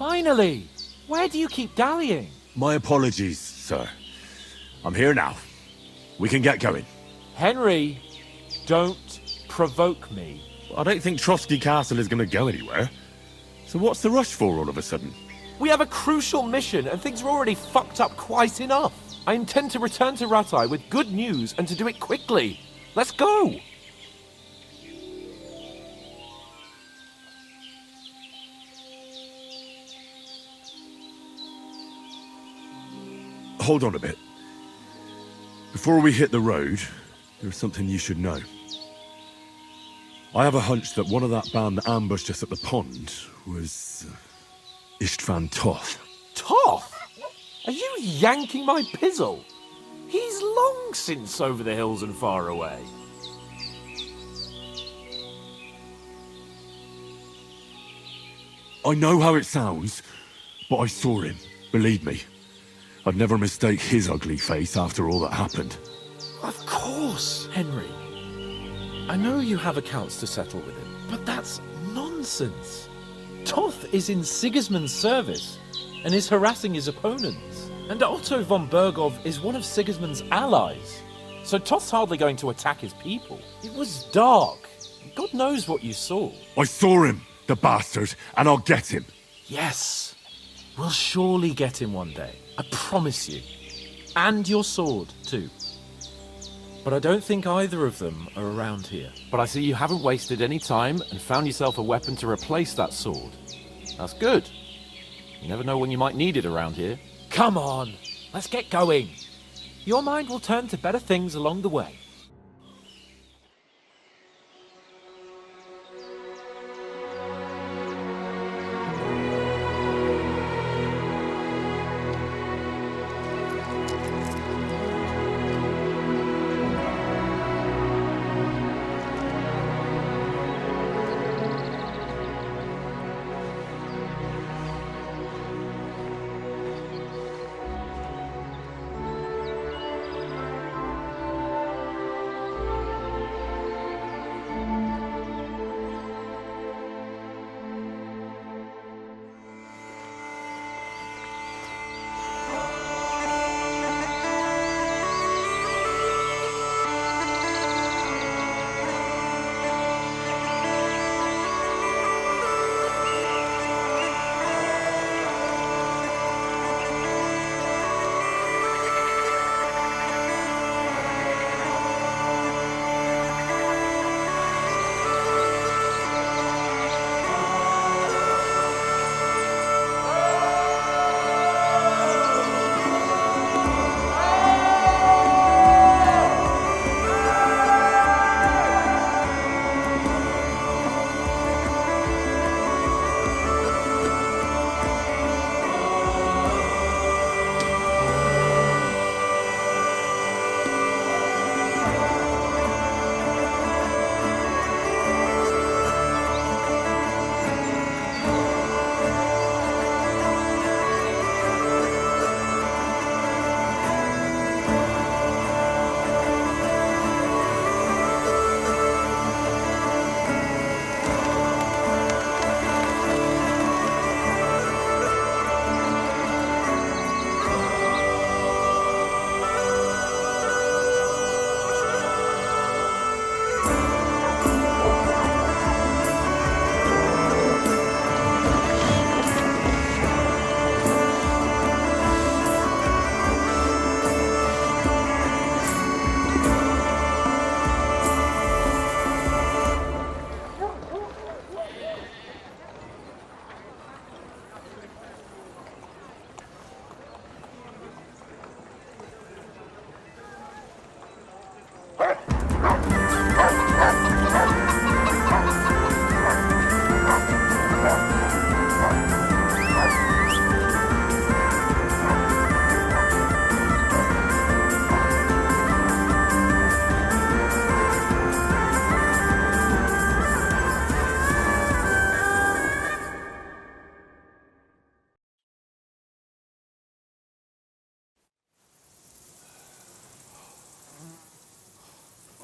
Finally! Where do you keep dallying? My apologies, sir. I'm here now. We can get going. Henry, don't provoke me. I don't think Trotsky Castle is going to go anywhere. So what's the rush for all of a sudden? We have a crucial mission and things are already fucked up quite enough. I intend to return to Rattay with good news and to do it quickly. Let's go! Hold on a bit. Before we hit the road, there's something you should know. I have a hunch that one of that band that ambushed us at the pond was Istvan Toth. Toth? Are you yanking my pizzle? He's long since over the hills and far away. I know how it sounds, but I saw him, believe me. I'd never mistake his ugly face after all that happened. Of course, Henry. I know you have accounts to settle with him, but that's nonsense. Toth is in Sigismund's service and is harassing his opponents. And Otto von Bergov is one of Sigismund's allies. So Toth's hardly going to attack his people. It was dark. God knows what you saw. I saw him, the bastard, and I'll get him. Yes. We'll surely get him one day. I promise you. And your sword, too. But I don't think either of them are around here. But I see you haven't wasted any time and found yourself a weapon to replace that sword. That's good. You never know when you might need it around here. Come on, let's get going. Your mind will turn to better things along the way.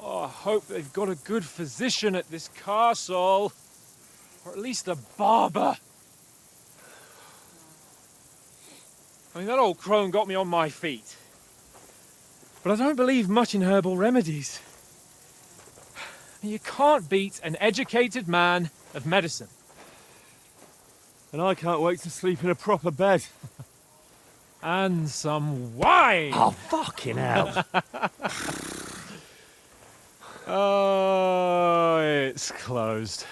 I hope they've got a good physician at this castle. Or at least a barber. I mean, that old crone got me on my feet. But I don't believe much in herbal remedies. You can't beat an educated man of medicine. And I can't wait to sleep in a proper bed. And some wine! Oh, fucking hell. Oh, it's closed.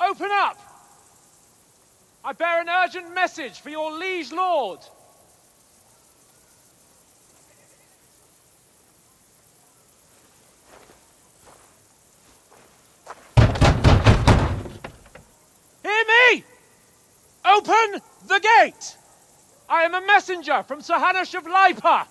Open up! I bear an urgent message for your liege lord. Hear me! Open the gate! I am a messenger from Sir Hanush of Lipa.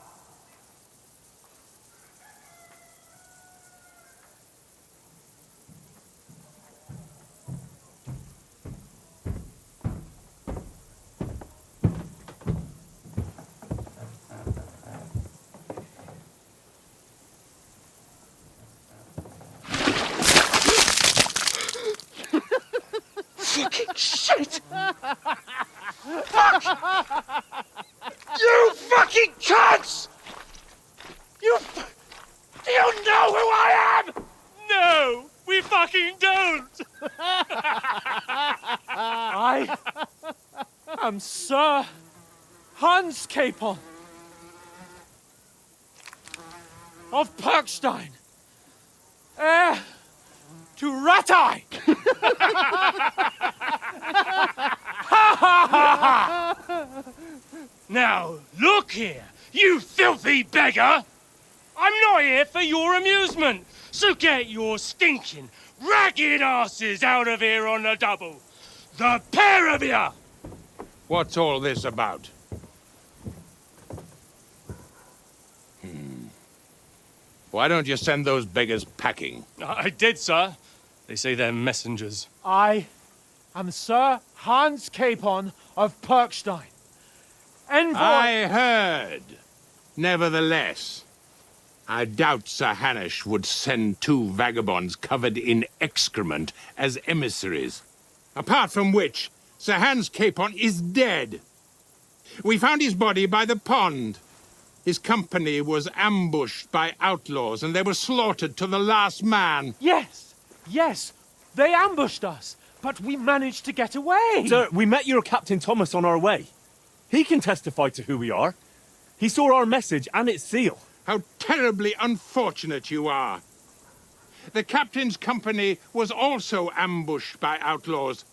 Fucking shit! Fuck! You fucking cunts! Do you know who I am? No, we fucking don't! I am Sir Hans Capon of Perkstein, heir to Ratai! Now, look here, you filthy beggar! I'm not here for your amusement, so get your stinking, ragged asses out of here on the double. The pair of you! What's all this about? Why don't you send those beggars packing? I did, sir. They say they're messengers. I am Sir Hans Capon of Perkstein, envoy... I heard. Nevertheless, I doubt Sir Hanush would send two vagabonds covered in excrement as emissaries. Apart from which, Sir Hans Capon is dead. We found his body by the pond. His company was ambushed by outlaws, and they were slaughtered to the last man. Yes, yes, they ambushed us, but we managed to get away. Sir, we met your Captain Thomas on our way. He can testify to who we are. He saw our message and its seal. How terribly unfortunate you are. The captain's company was also ambushed by outlaws.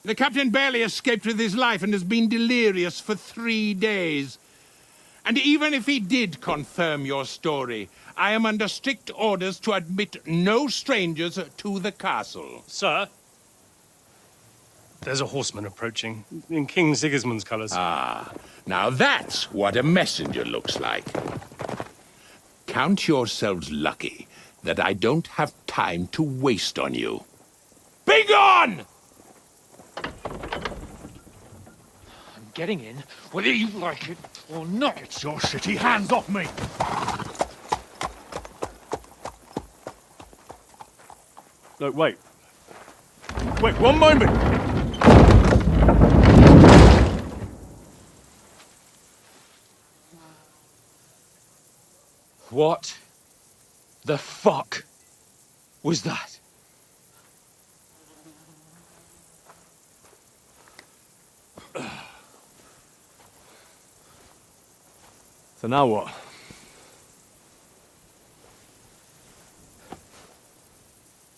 The captain barely escaped with his life and has been delirious for 3 days. And even if he did confirm your story, I am under strict orders to admit no strangers to the castle. Sir, there's a horseman approaching, in King Sigismund's colours. Ah, now that's what a messenger looks like. Count yourselves lucky that I don't have time to waste on you. Be gone! I'm getting in, whether you like it or not. It's your city. Hands off me! No, wait. Wait, one moment! What the fuck was that? So now what?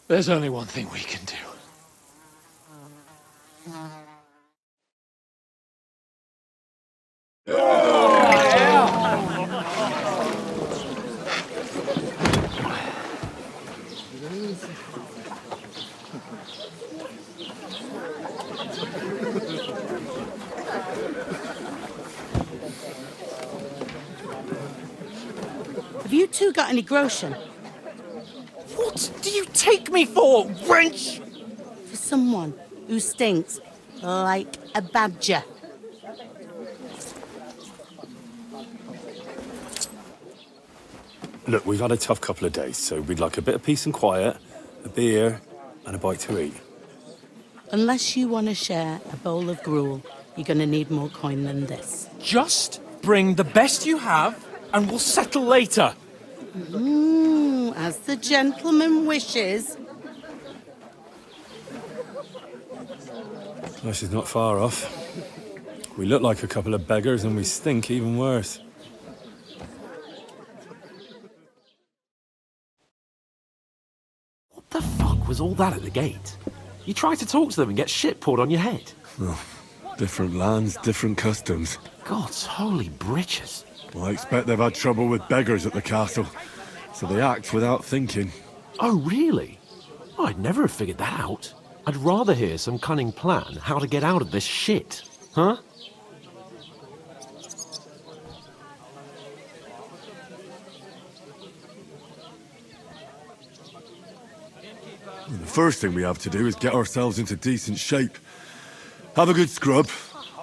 There's only one thing we can do. Have you two got any groschen? What do you take me for, wench? For someone who stinks like a badger. Look, we've had a tough couple of days, so we'd like a bit of peace and quiet, a beer, and a bite to eat. Unless you want to share a bowl of gruel, you're going to need more coin than this. Just bring the best you have, and we'll settle later. As the gentleman wishes. Well, she's not far off. We look like a couple of beggars, and we stink even worse. What the fuck was all that at the gate? You try to talk to them and get shit poured on your head. Well, different lands, different customs. God's holy britches. Well, I expect they've had trouble with beggars at the castle, so they act without thinking. Oh, really? I'd never have figured that out. I'd rather hear some cunning plan how to get out of this shit. Huh? The first thing we have to do is get ourselves into decent shape. Have a good scrub,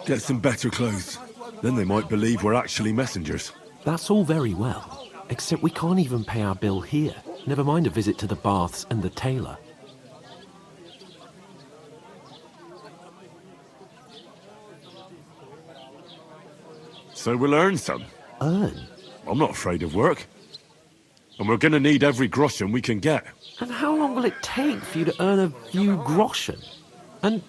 get some better clothes. Then they might believe we're actually messengers. That's all very well, except we can't even pay our bill here. Never mind a visit to the baths and the tailor. So we'll earn some. Earn? I'm not afraid of work. And we're gonna need every groschen we can get. And how long will it take for you to earn a few groschen? And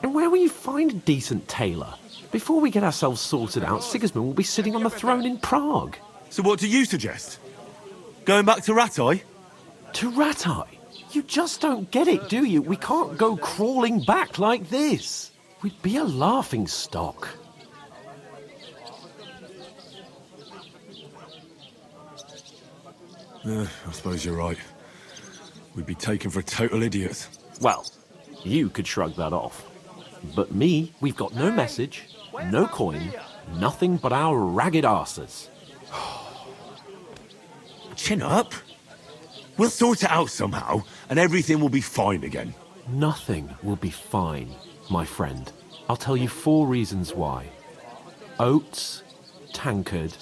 where will you find a decent tailor? Before we get ourselves sorted out, Sigismund will be sitting on the throne in Prague. So what do you suggest? Going back to Ratai? To Ratai? You just don't get it, do you? We can't go crawling back like this. We'd be a laughing stock. I suppose you're right. We'd be taken for total idiots. Well, you could shrug that off. But me, we've got no message, no coin, nothing but our ragged arses. Chin up. We'll sort it out somehow, and everything will be fine again. Nothing will be fine, my friend. I'll tell you 4 reasons why. Oates, Tankard,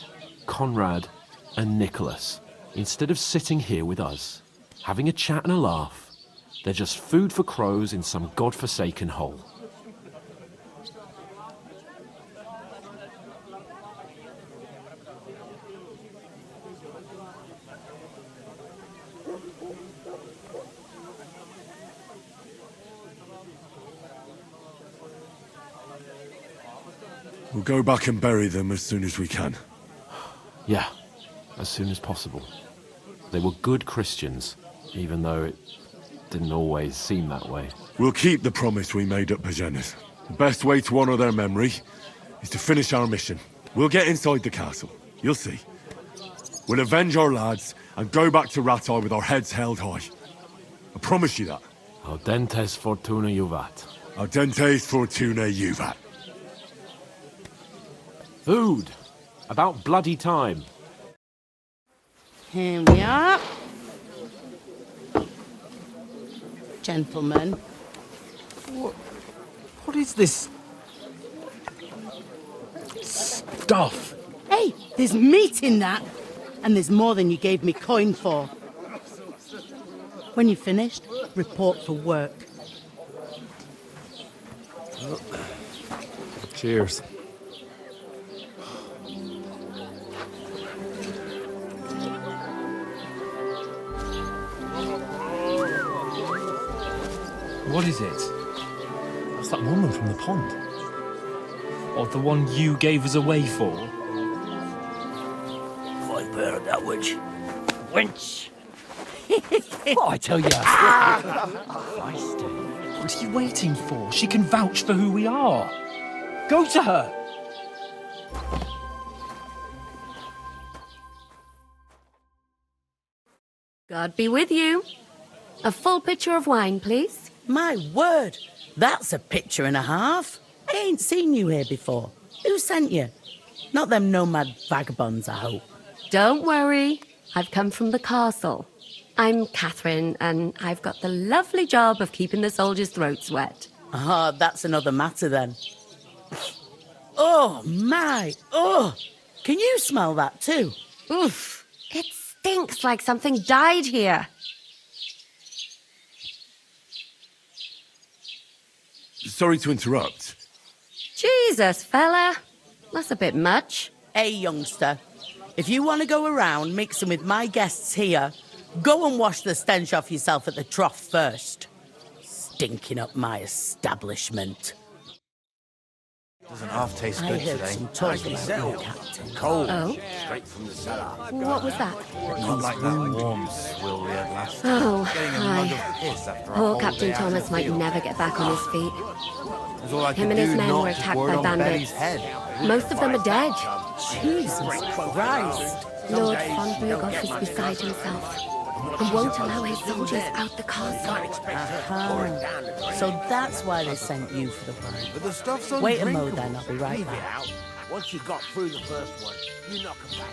Conrad, and Nicholas. Instead of sitting here with us, having a chat and a laugh, they're just food for crows in some godforsaken hole. We'll go back and bury them as soon as we can. Yeah, as soon as possible. They were good Christians, even though it didn't always seem that way. We'll keep the promise we made at Pagenis. The best way to honor their memory is to finish our mission. We'll get inside the castle. You'll see. We'll avenge our lads and go back to Ratai with our heads held high. I promise you that. Audentes fortuna juvat. Audentes fortuna juvat. Food! About bloody time. Here we are. Gentlemen. What is this stuff? Hey, there's meat in that. And there's more than you gave me coin for. When you're finished, report for work. Cheers. What is it? That's that woman from the pond. Or the one you gave us away for? I've heard that witch. Wench! What I tell you? What are you waiting for? She can vouch for who we are. Go to her. God be with you. A full pitcher of wine, please. My word, that's a picture and a half. I ain't seen you here before. Who sent you? Not them nomad vagabonds, I hope. Don't worry. I've come from the castle. I'm Catherine, and I've got the lovely job of keeping the soldiers' throats wet. Ah, that's another matter then. Oh, my. Oh, can you smell that too? Oof. It stinks like something died here. Sorry to interrupt. Jesus, fella. That's a bit much. Hey, youngster. If you want to go around mixing with my guests here, go and wash the stench off yourself at the trough first. Stinking up my establishment. Doesn't half taste I good heard today. some talk about you, Captain. Cold. Oh? Straight from the cellar. What was that? Not like that warm swill we had last time. Oh, Getting a mug of piss after a Poor whole Captain day out in Thomas the might field. never get back on his feet. That's all I Him could and his do, men not were just attacked word by on bandits. Betty's head. Most of them are dead. Jesus Christ. Lord von Burghoff is beside himself and won't allow his soldiers out the castle. So that's why they sent you for the wine. But the stuff's Wait a mo undrinkable. then, I'll be right Leave it back. out. Once you got through the first one, you knock 'em back.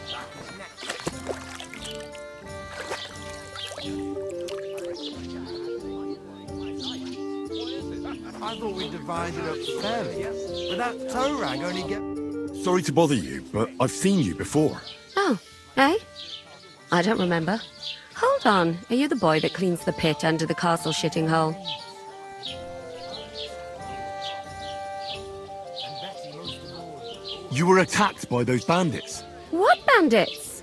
I thought we divided up fairly, but that toe rag only get... Sorry to bother you, but I've seen you before. Oh, eh? I don't remember. Hold on. Are you the boy that cleans the pit under the castle shitting hole? You were attacked by those bandits. What bandits?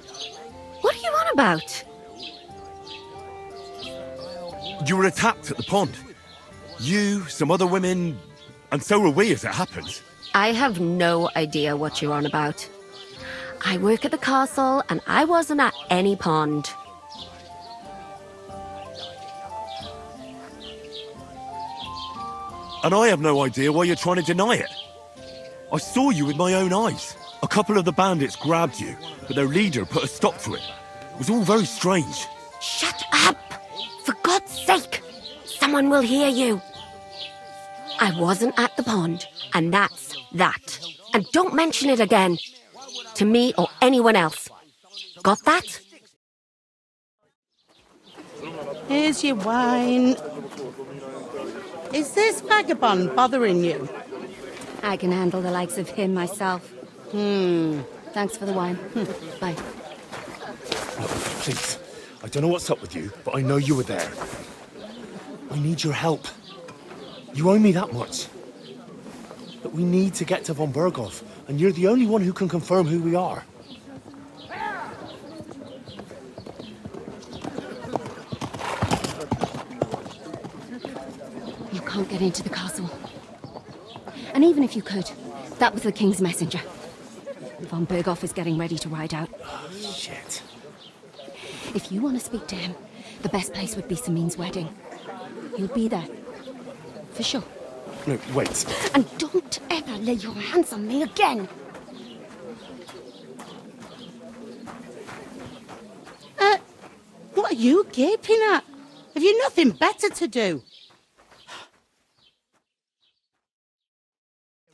What are you on about? You were attacked at the pond. You, some other women, and so were we as it happens. I have no idea what you're on about. I work at the castle and I wasn't at any pond. And I have no idea why you're trying to deny it. I saw you with my own eyes. A couple of the bandits grabbed you, but their leader put a stop to it. It was all very strange. Shut up! For God's sake! Someone will hear you. I wasn't at the pond, and that's that. And don't mention it again. To me or anyone else. Got that? Here's your wine. Is this vagabond bothering you? I can handle the likes of him myself. Thanks for the wine. Bye. Look, please. I don't know what's up with you, but I know you were there. I need your help. You owe me that much. But we need to get to von Burghoff, and you're the only one who can confirm who we are. You can't get into the castle. And even if you could, that was the king's messenger. Von Burghoff is getting ready to ride out. Shit. If you want to speak to him, the best place would be Samin's wedding. He'll be there. For sure. No, wait. And don't ever lay your hands on me again. What are you gaping at? Have you nothing better to do?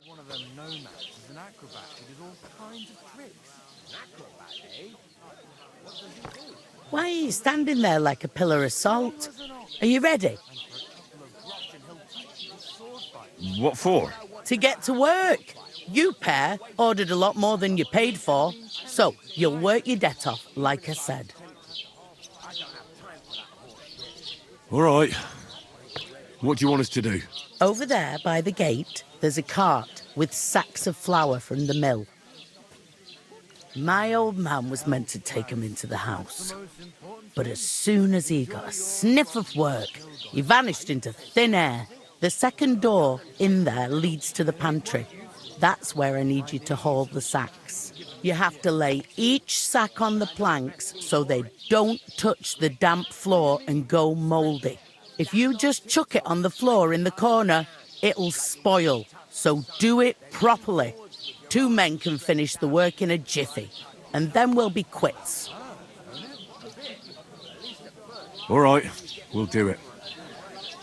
One of them nomads is an acrobat who does all kinds of tricks. An acrobat, eh? What does he do? Why are you standing there like a pillar of salt? Are you ready? What for? To get to work. You pair ordered a lot more than you paid for, so you'll work your debt off, like I said. All right. What do you want us to do? Over there by the gate, there's a cart with sacks of flour from the mill. My old man was meant to take 'em into the house. But as soon as he got a sniff of work, he vanished into thin air. The second door in there leads to the pantry. That's where I need you to haul the sacks. You have to lay each sack on the planks so they don't touch the damp floor and go mouldy. If you just chuck it on the floor in the corner, it'll spoil. So do it properly. 2 men can finish the work in a jiffy, and then we'll be quits. All right, we'll do it.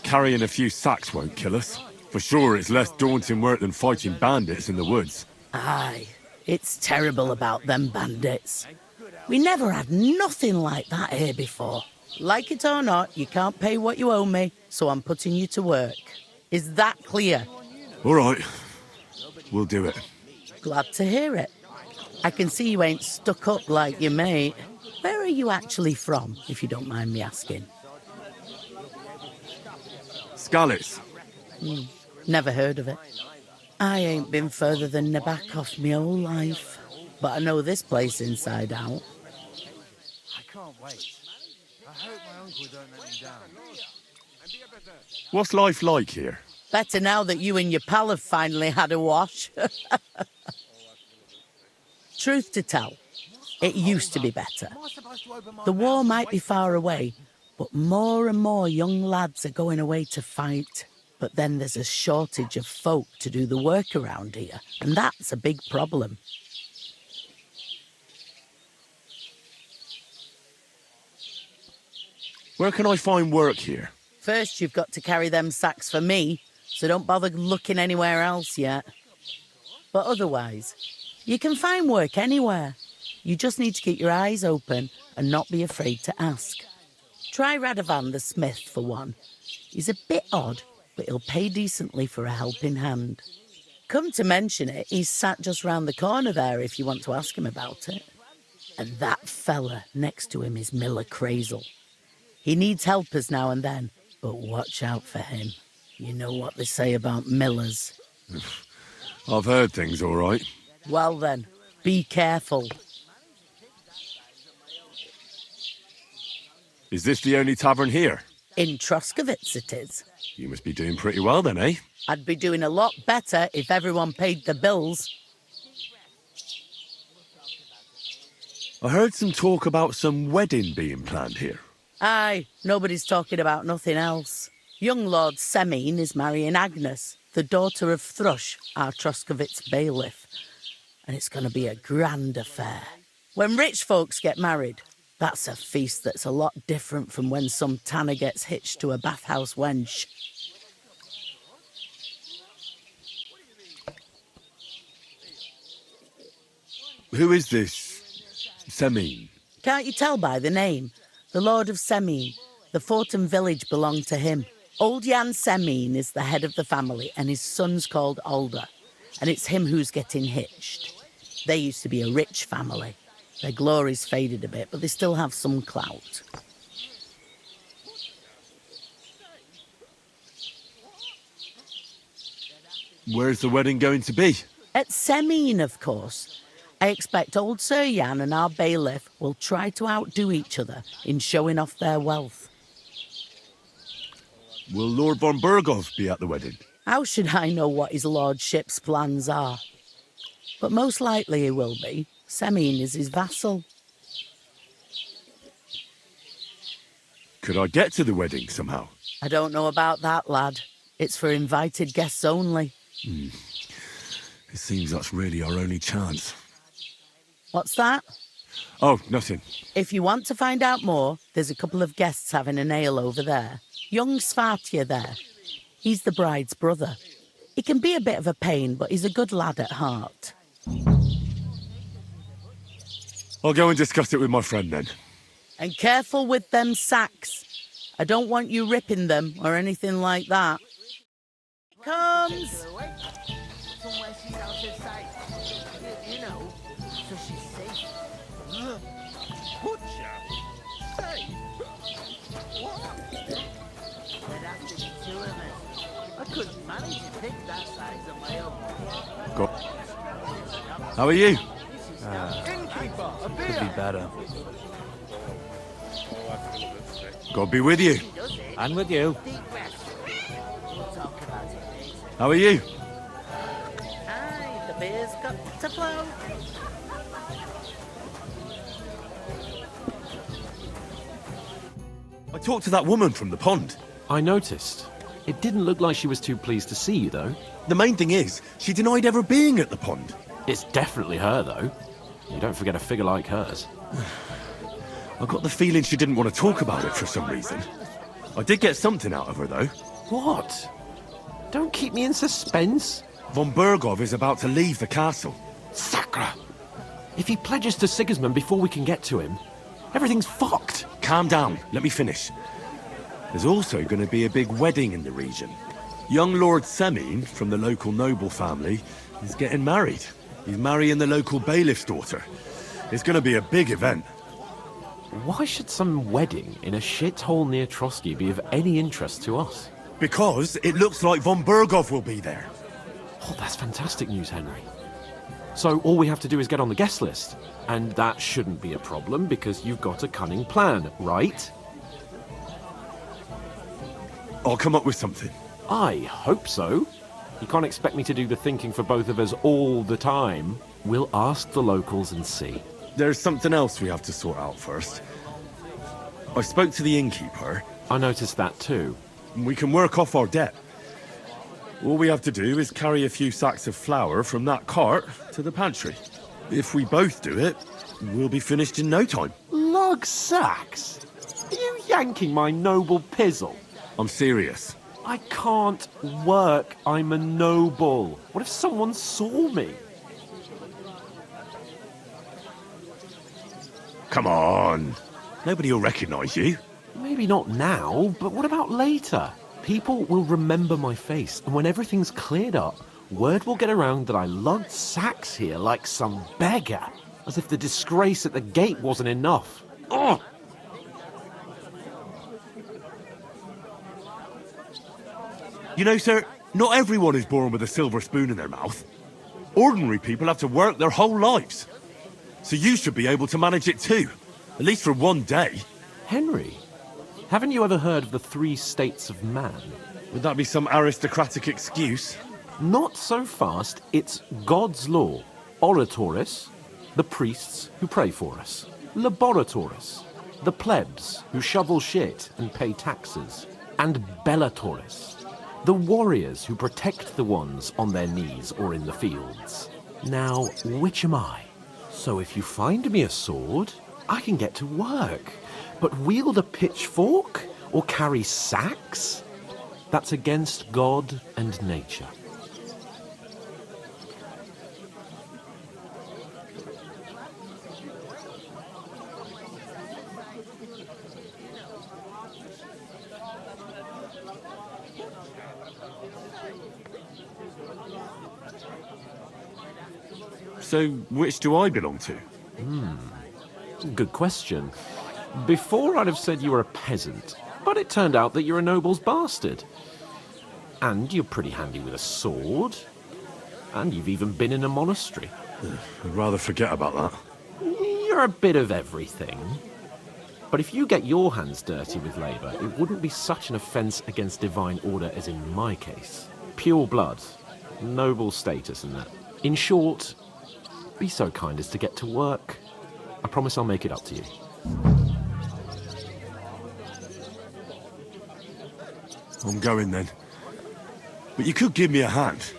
Carrying a few sacks won't kill us. For sure, it's less daunting work than fighting bandits in the woods. Aye, it's terrible about them bandits. We never had nothing like that here before. Like it or not, you can't pay what you owe me, so I'm putting you to work. Is that clear? All right, we'll do it. Glad to hear it. I can see you ain't stuck up like your mate. Where are you actually from, if you don't mind me asking? Skalitz. Never heard of it. I ain't been further than Nabakov my whole life, but I know this place inside out. I can't wait. I hope my uncle don't let me down. What's life like here? Better now that you and your pal have finally had a wash. Truth to tell, it used to be better. The war might be far away, but more and more young lads are going away to fight. But then there's a shortage of folk to do the work around here, and that's a big problem. Where can I find work here? First, you've got to carry them sacks for me, so don't bother looking anywhere else yet. But otherwise, you can find work anywhere. You just need to keep your eyes open and not be afraid to ask. Try Radovan the smith for one. He's a bit odd, but he'll pay decently for a helping hand. Come to mention it, he's sat just round the corner there if you want to ask him about it. And that fella next to him is Miller Crazel. He needs helpers now and then, but watch out for him. You know what they say about Millers. I've heard things, all right. Well then, be careful. Is this the only tavern here? In Troskovitz it is. You must be doing pretty well then, eh? I'd be doing a lot better if everyone paid the bills. I heard some talk about some wedding being planned here. Aye, nobody's talking about nothing else. Young Lord Semine is marrying Agnes, the daughter of Thrush, our Troskovitz bailiff. And it's going to be a grand affair. When rich folks get married, that's a feast that's a lot different from when some tanner gets hitched to a bathhouse wench. Who is this Semine? Can't you tell by the name? The Lord of Semine. The fort and village belong to him. Old Jan Semine is the head of the family, and his son's called Alder. And it's him who's getting hitched. They used to be a rich family. Their glory's faded a bit, but they still have some clout. Where's the wedding going to be? At Semine, of course. I expect old Sir Jan and our bailiff will try to outdo each other in showing off their wealth. Will Lord von Burgov be at the wedding? How should I know what his lordship's plans are? But most likely he will be. Semine is his vassal. Could I get to the wedding somehow? I don't know about that, lad. It's for invited guests only. It seems that's really our only chance. What's that? Oh, nothing. If you want to find out more, there's a couple of guests having an ale over there. Young Svartje there. He's the bride's brother. He can be a bit of a pain, but he's a good lad at heart. I'll go and discuss it with my friend then. And careful with them sacks. I don't want you ripping them or anything like that. Here comes! Somewhere she's out of sight. You know, so she's safe. Butcher? Safe? What? There'd have to be two of us. I couldn't manage to pick that size on my own. Go. How are you? Could be better. God be with you. And with you. How are you? Aye, the beer's got to flow. I talked to that woman from the pond. I noticed. It didn't look like she was too pleased to see you, though. The main thing is, she denied ever being at the pond. It's definitely her, though. You don't forget a figure like hers. I got the feeling she didn't want to talk about it for some reason. I did get something out of her, though. What? Don't keep me in suspense. Von Burgov is about to leave the castle. Sacra! If he pledges to Sigismund before we can get to him, everything's fucked. Calm down, let me finish. There's also going to be a big wedding in the region. Young Lord Semine, from the local noble family, is getting married. He's marrying the local bailiff's daughter. It's going to be a big event. Why should some wedding in a shithole near Trotsky be of any interest to us? Because it looks like von Berghoff will be there. Oh, that's fantastic news, Henry. So all we have to do is get on the guest list. And that shouldn't be a problem because you've got a cunning plan, right? I'll come up with something. I hope so. You can't expect me to do the thinking for both of us all the time. We'll ask the locals and see. There's something else we have to sort out first. I spoke to the innkeeper. I noticed that too. We can work off our debt. All we have to do is carry a few sacks of flour from that cart to the pantry. If we both do it, we'll be finished in no time. Lug sacks? Are you yanking my noble pizzle? I'm serious. I can't work. I'm a noble. What if someone saw me? Come on. Nobody will recognize you. Maybe not now, but what about later? People will remember my face, and when everything's cleared up, word will get around that I lugged sacks here like some beggar. As if the disgrace at the gate wasn't enough. Ugh! You know, sir, not everyone is born with a silver spoon in their mouth. Ordinary people have to work their whole lives. So you should be able to manage it too. At least for one day. Henry, haven't you ever heard of the 3 states of man? Would that be some aristocratic excuse? Not so fast. It's God's law. Oratoris, the priests who pray for us. Laboratoris, the plebs who shovel shit and pay taxes. And Bellatoris, the warriors who protect the ones on their knees or in the fields. Now, which am I? So if you find me a sword, I can get to work. But wield a pitchfork or carry sacks? That's against God and nature. So, which do I belong to? Good question. Before I'd have said you were a peasant, but it turned out that you're a noble's bastard. And you're pretty handy with a sword. And you've even been in a monastery. I'd rather forget about that. You're a bit of everything. But if you get your hands dirty with labour, it wouldn't be such an offence against divine order as in my case. Pure blood, noble status and that. In short, be so kind as to get to work. I promise I'll make it up to you. I'm going then. But you could give me a hand.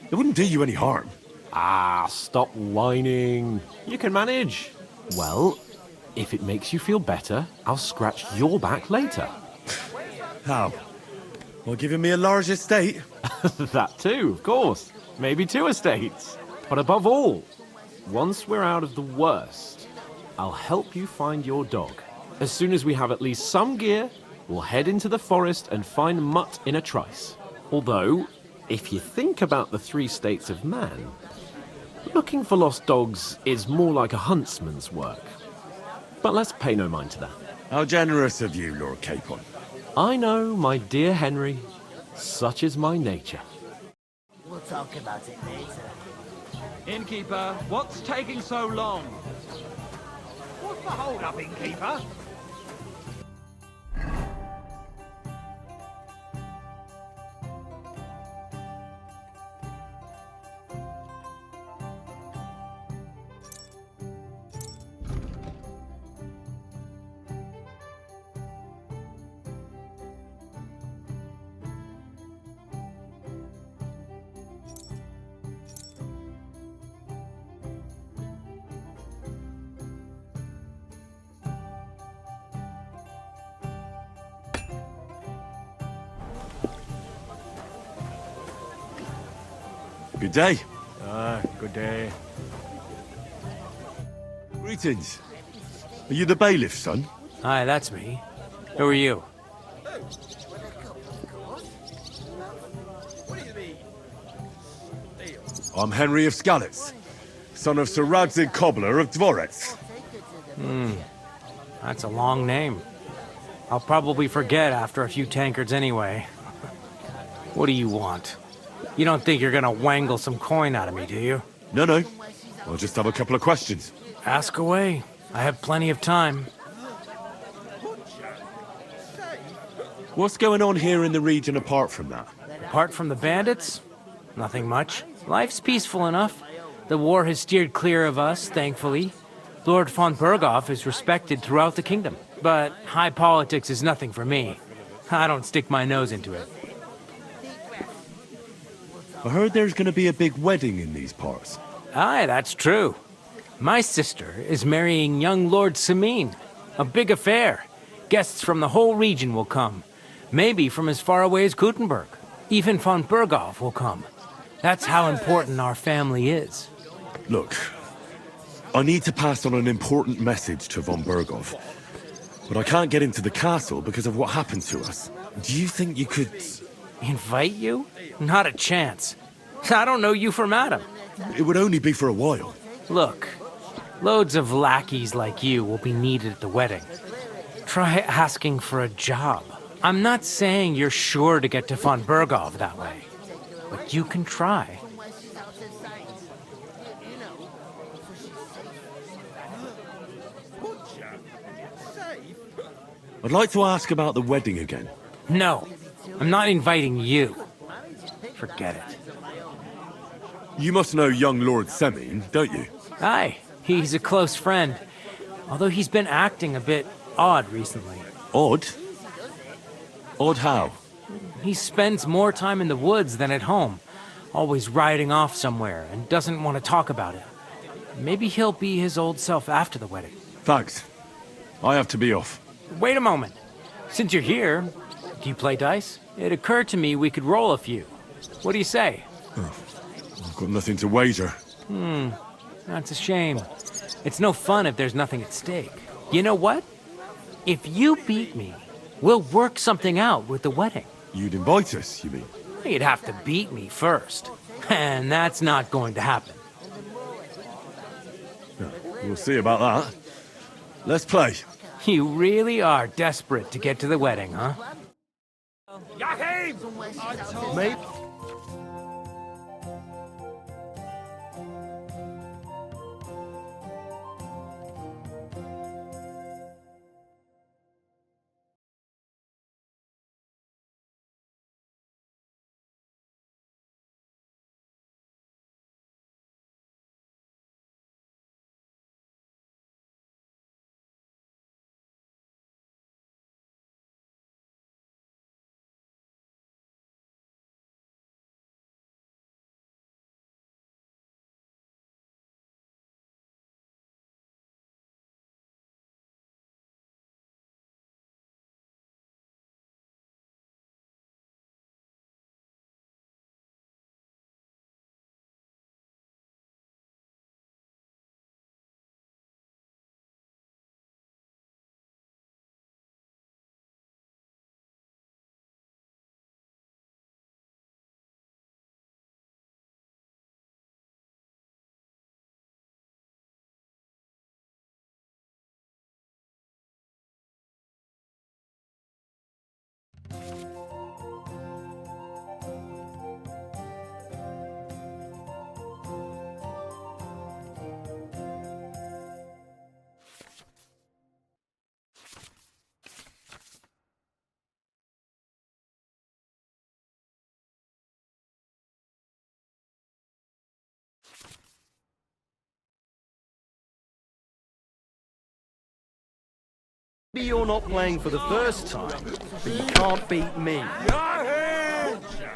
It wouldn't do you any harm. Ah, stop whining. You can manage. Well, if it makes you feel better, I'll scratch your back later. How? While giving me a large estate? That too, of course. Maybe 2 estates. But above all, once we're out of the worst, I'll help you find your dog. As soon as we have at least some gear, we'll head into the forest and find Mutt in a trice. Although, if you think about the 3 states of man, looking for lost dogs is more like a huntsman's work. But let's pay no mind to that. How generous of you, Lord Capon. I know, my dear Henry. Such is my nature. We'll talk about it later. Innkeeper, what's taking so long? What's the hold-up, innkeeper? Good day. Good day. Greetings. Are you the bailiff's son? Hi, that's me. Who are you? I'm Henry of Skalitz, son of Sir Radzig Cobbler of Dvorets. That's a long name. I'll probably forget after a few tankards anyway. What do you want? You don't think you're gonna wangle some coin out of me, do you? No, no. I'll just have a couple of questions. Ask away. I have plenty of time. What's going on here in the region apart from that? Apart from the bandits? Nothing much. Life's peaceful enough. The war has steered clear of us, thankfully. Lord von Berghoff is respected throughout the kingdom. But high politics is nothing for me. I don't stick my nose into it. I heard there's going to be a big wedding in these parts. Aye, that's true. My sister is marrying young Lord Samin. A big affair. Guests from the whole region will come. Maybe from as far away as Gutenberg. Even von Berghoff will come. That's how important our family is. Look, I need to pass on an important message to von Berghoff. But I can't get into the castle because of what happened to us. Do you think you could... Invite you? Not a chance. I don't know you from Adam. It would only be for a while. Look, loads of lackeys like you will be needed at the wedding. Try asking for a job. I'm not saying you're sure to get to von Berghoff that way, but you can try. I'd like to ask about the wedding again. No, I'm not inviting you. Forget it. You must know young Lord Semin, don't you? Aye, he's a close friend. Although he's been acting a bit odd recently. Odd? Odd how? He spends more time in the woods than at home. Always riding off somewhere and doesn't want to talk about it. Maybe he'll be his old self after the wedding. Thanks. I have to be off. Wait a moment. Since you're here, do you play dice? It occurred to me we could roll a few. What do you say? Oh, I've got nothing to wager. That's a shame. It's no fun if there's nothing at stake. You know what? If you beat me, we'll work something out with the wedding. You'd invite us, you mean? You'd have to beat me first. And that's not going to happen. No, we'll see about that. Let's play. You really are desperate to get to the wedding, huh? Mate? Maybe you're not playing for the first time, but you can't beat me.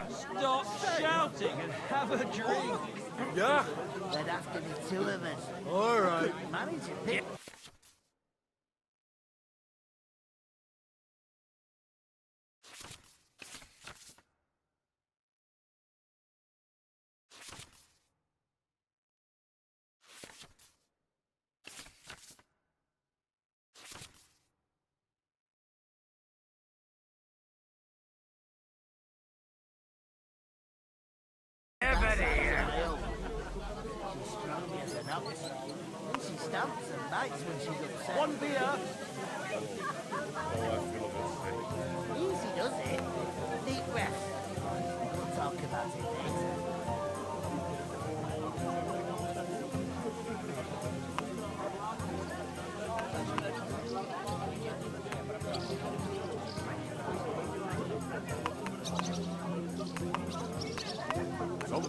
Stop shouting and have a drink. Yeah. There'd have to be two of us. All right. Manage to pick. One beer.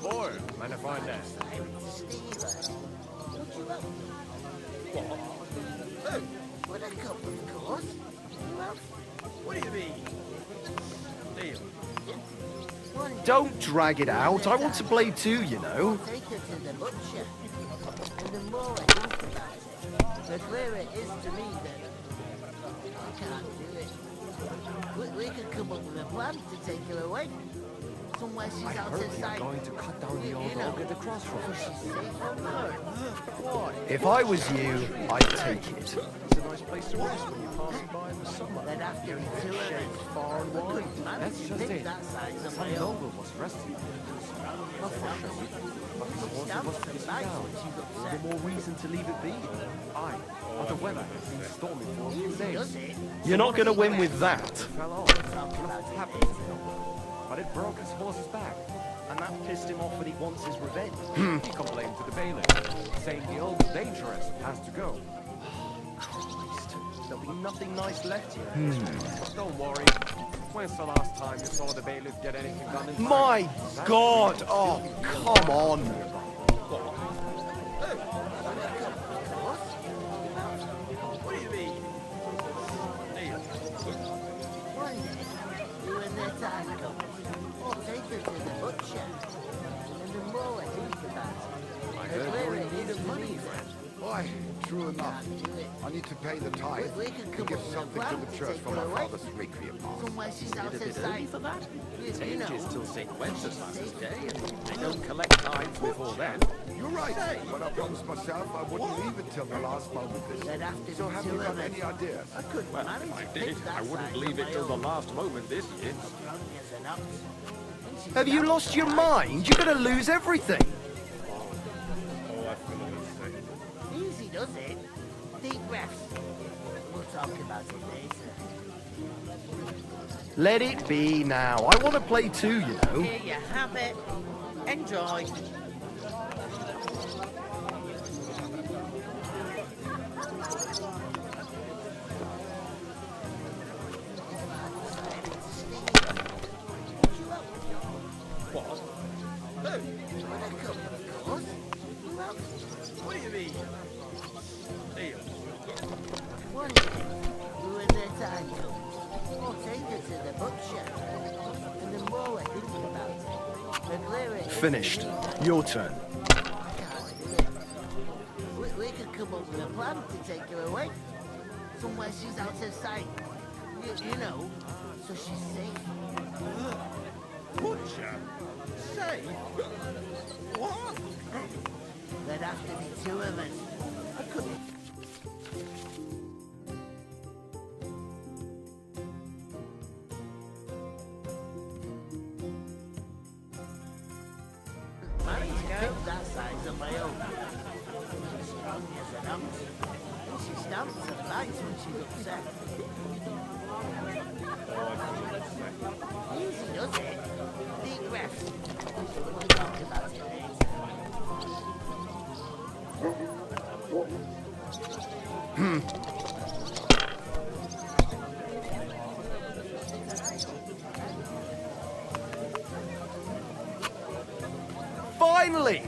before, man, I find that. What a couple, of course. Well, What do you mean? Deal. Don't drag it out. I want to play too, you know. take her to the butcher. And the more I think about it, the clearer it is to me that I can't do it. We could come up with a plan to take her away. Somewhere she's out of sight. Going to cut down the old dog at the crossroads. She's safe on her. If I was you, I'd take it. It's a nice place to rest when you're passing by in the summer. There'd have to be two of Shades us. far and wide. Manage That's to just pick it. that size of Some my own. noble was resting. Not for show, but because the Stamps was and pissing bites down. when she's All upset. the more reason to leave it be. Aye, but the weather has been stormy for a few days. Does it? You're not going to win with that. Fell off. Nothing happened to the noble, but it broke his horse's back. And that pissed him off and he wants his revenge. He complained to the bailiff, saying the old dangerous has to go. Christ, there'll be nothing nice left here. But don't worry. When's the last time you saw the bailiff get anything done in time? My God! Oh, come on. What do you mean? One day, when their time comes, I'll take her to the butcher. And the more I think about it, the clearer it is to me that Why, true enough. I can't do it. I need to pay the tithe We can and come give up with a something to plan the to church take for her my away. father's requiem mass. Somewhere she's out of sight. for that? You know, till St. Wenceslas's day, and they don't collect tithes before then. You're right, but I promised myself I wouldn't leave it till the last moment this there'd year. have to So be have two you of got us. any ideas? I couldn't manage If I to did, pick that I wouldn't size leave on it till my the own. last moment this year. Strong as an ox. And she's Have you out lost of your sight. mind? You're going to lose everything. Easy does it. Deep breaths. We'll talk about it later. Let it be now. I want to play too, you know. Here you have it. Enjoy. What do you mean? Deal. One day, when their time comes, I'll take her to the butcher. And the more I think about it, the clearer it is. Finished. Your turn. I can't do it. We could come up with a plan to take her away. Somewhere she's out of sight. You know, so she's safe. Butcher? Say? What? There'd have to be two of us. I couldn't. Manage to pick that size on my own. She's strong as an ox. And she stamps and bites when she's upset. Easy does it. Deep breaths. We'll talk about it later. Finally!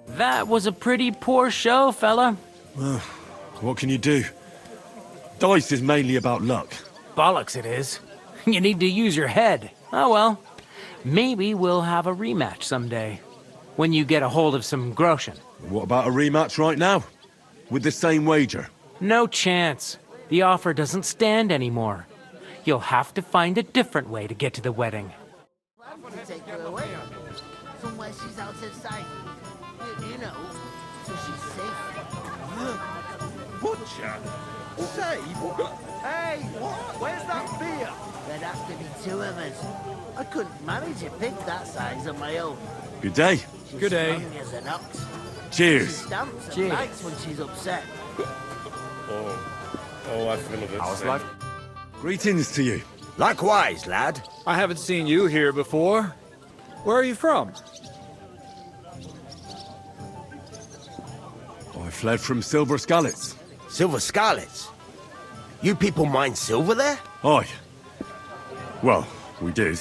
That was a pretty poor show, fella. What can you do? Dice is mainly about luck. Bollocks it is. You need to use your head. Oh well. Maybe we'll have a rematch someday. When you get a hold of some groschen. What about a rematch right now? With the same wager? No chance. The offer doesn't stand anymore. You'll have to find a different way to get to the wedding. Plan to take her away. Somewhere she's out of sight. You know, so she's safe. Butcher? Say? Hey, where's that beer? There'd have to be two of us. I couldn't manage to pick that size on my own. Good day. She's Good day. strong as an ox. She Cheers. stamps and Cheers. bites when she's upset. I feel a bit How's life? Greetings to you. Likewise, lad. I haven't seen you here before. Where are you from? I fled from Silver Scallets. Silver Scarlets. You people mine silver there? Aye. Well, we did.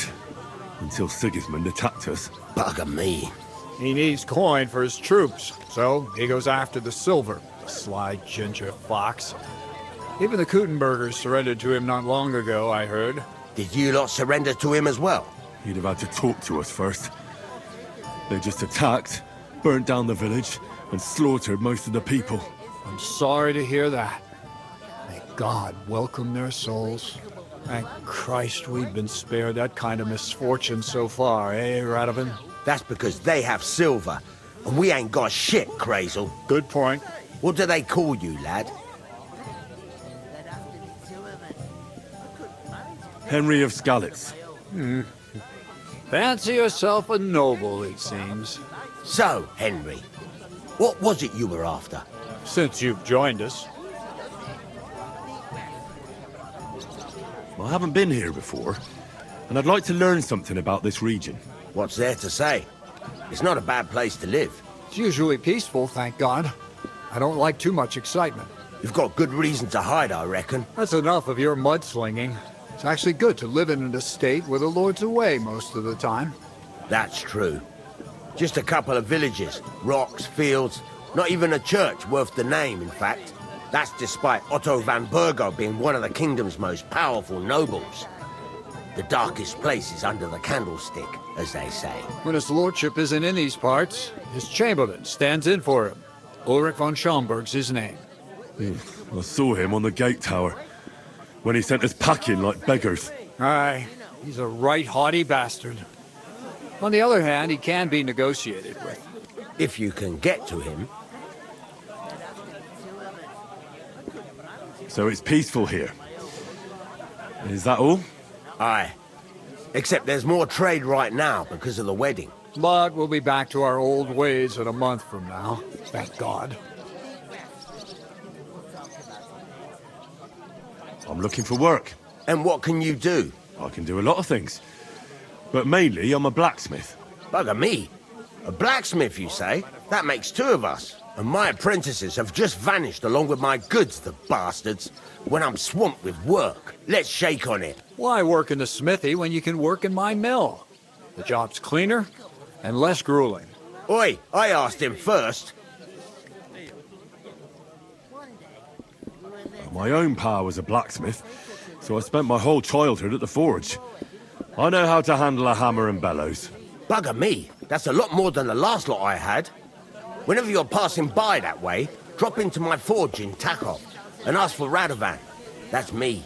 Until Sigismund attacked us. Bugger me. He needs coin for his troops, so he goes after the silver. The sly ginger fox. Even the Kuttenbergers surrendered to him not long ago, I heard. Did you lot surrender to him as well? He'd have had to talk to us first. They just attacked, burnt down the village, and slaughtered most of the people. I'm sorry to hear that. May God welcome their souls. Thank Christ we've been spared that kind of misfortune so far, eh, Radovan? That's because they have silver, and we ain't got shit, Crazel. Good point. What do they call you, lad? Henry of Skalitz. Fancy yourself a noble, it seems. So, Henry, what was it you were after? Since you've joined us. I haven't been here before, and I'd like to learn something about this region. What's there to say? It's not a bad place to live. It's usually peaceful, thank God. I don't like too much excitement. You've got good reason to hide, I reckon. That's enough of your mudslinging. It's actually good to live in an estate where the Lord's away most of the time. That's true. Just a couple of villages, rocks, fields, not even a church worth the name, in fact. That's despite Otto van Burgo being one of the kingdom's most powerful nobles. The darkest place is under the candlestick, as they say. When his lordship isn't in these parts, his chamberlain stands in for him. Ulrich von Schaumburg's his name. I saw him on the gate tower, when he sent us packing like beggars. Aye, he's a right haughty bastard. On the other hand, he can be negotiated with. If you can get to him. So it's peaceful here. Is that all? Aye. Except there's more trade right now because of the wedding. But we'll be back to our old ways in a month from now. Thank God. I'm looking for work. And what can you do? I can do a lot of things. But mainly, I'm a blacksmith. Bugger me. A blacksmith, you say? That makes two of us. And my apprentices have just vanished along with my goods, the bastards. When I'm swamped with work, let's shake on it. Why work in the smithy when you can work in my mill? The job's cleaner and less grueling. Oi, I asked him first. My own pa was a blacksmith, so I spent my whole childhood at the forge. I know how to handle a hammer and bellows. Bugger me, that's a lot more than the last lot I had. Whenever you're passing by that way, drop into my forge in Takov and ask for Radovan. That's me.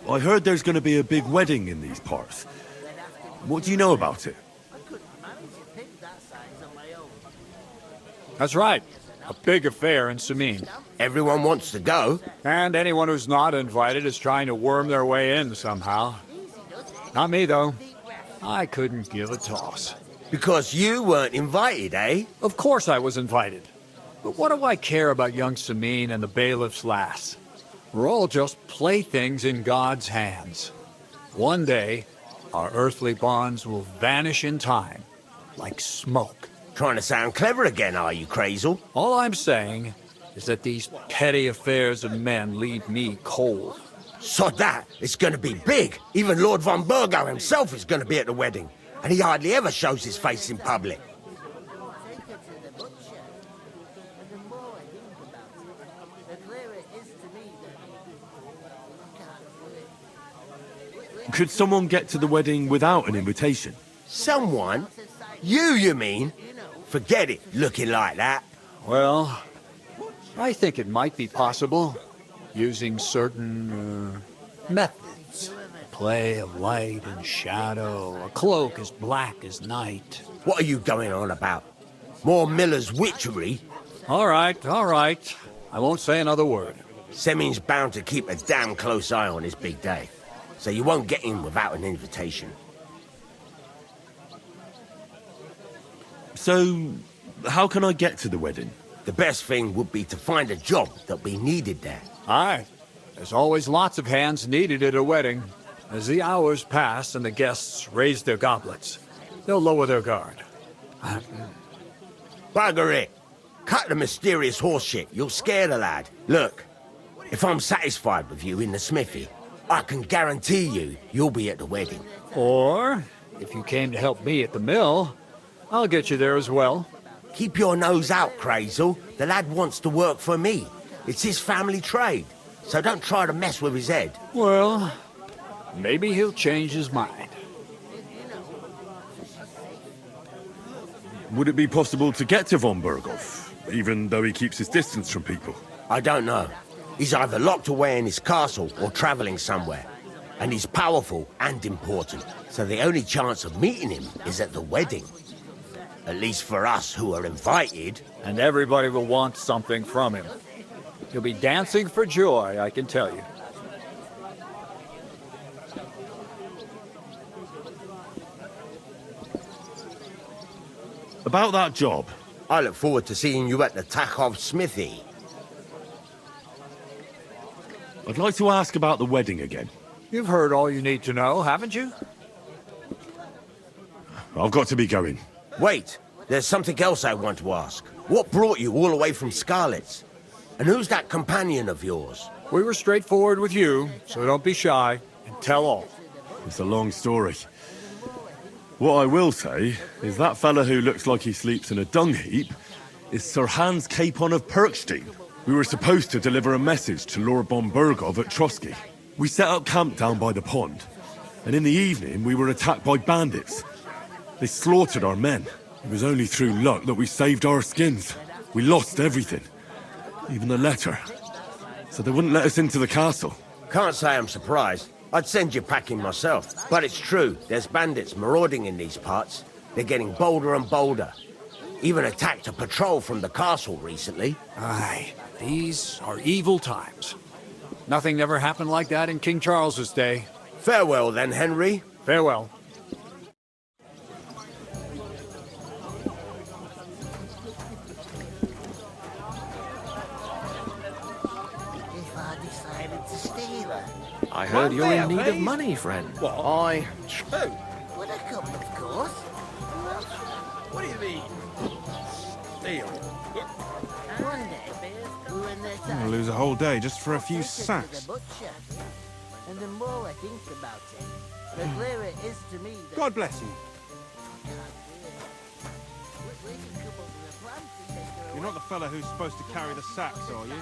I heard there's going to be a big wedding in these parts. What do you know about it? That's right. A big affair in Sameen. Everyone wants to go. And anyone who's not invited is trying to worm their way in somehow. Not me, though. I couldn't give a toss. Because you weren't invited, eh? Of course I was invited. But what do I care about young Sameen and the bailiff's lass? We're all just playthings in God's hands. One day, our earthly bonds will vanish in time, like smoke. Trying to sound clever again, are you, Crazel? All I'm saying is that these petty affairs of men leave me cold. Sod that! It's gonna be big! Even Lord von Burgo himself is gonna be at the wedding. And he hardly ever shows his face in public. Could someone get to the wedding without an invitation? Someone? You mean? Forget it, looking like that. Well, I think it might be possible, using certain methods. Play of light and shadow, a cloak as black as night. What are you going on about? More Miller's witchery? All right. I won't say another word. Semin's bound to keep a damn close eye on his big day, so you won't get in without an invitation. So, how can I get to the wedding? The best thing would be to find a job that we needed there. Aye. There's always lots of hands needed at a wedding. As the hours pass and the guests raise their goblets, they'll lower their guard. Bugger it! Cut the mysterious horse shit. You'll scare the lad. Look, if I'm satisfied with you in the smithy, I can guarantee you'll be at the wedding. Or, if you came to help me at the mill, I'll get you there as well. Keep your nose out, Crazel. The lad wants to work for me. It's his family trade, so don't try to mess with his head. Well, maybe he'll change his mind. Would it be possible to get to von Berghoff, even though he keeps his distance from people? I don't know. He's either locked away in his castle or travelling somewhere. And he's powerful and important, so the only chance of meeting him is at the wedding. At least for us who are invited. And everybody will want something from him. He'll be dancing for joy, I can tell you. About that job. I look forward to seeing you at the Tachov smithy. I'd like to ask about the wedding again. You've heard all you need to know, haven't you? I've got to be going. Wait, there's something else I want to ask. What brought you all the way from Scarlet's? And who's that companion of yours? We were straightforward with you, so don't be shy and tell all. It's a long story. What I will say is that fella who looks like he sleeps in a dung heap is Sir Hans Capon of Perkstein. We were supposed to deliver a message to Lord von Berghoff at Trotsky. We set up camp down by the pond, and in the evening we were attacked by bandits. They slaughtered our men. It was only through luck that we saved our skins. We lost everything, even the letter. So they wouldn't let us into the castle. Can't say I'm surprised. I'd send you packing myself. But it's true, there's bandits marauding in these parts. They're getting bolder and bolder. Even attacked a patrol from the castle recently. Aye, these are evil times. Nothing never happened like that in King Charles's day. Farewell then, Henry. Farewell. If I decided to steal her. I heard you're in need of money, friend. True. Would I come, of course? What do you mean? Steal? One day, when they're I'm gonna lose a whole day just for a few the sacks. butcher. And the more I think about it, the clearer it is to me that God bless you. we can come up with a plan to take her You're not the fella who's supposed to carry the sacks, are you?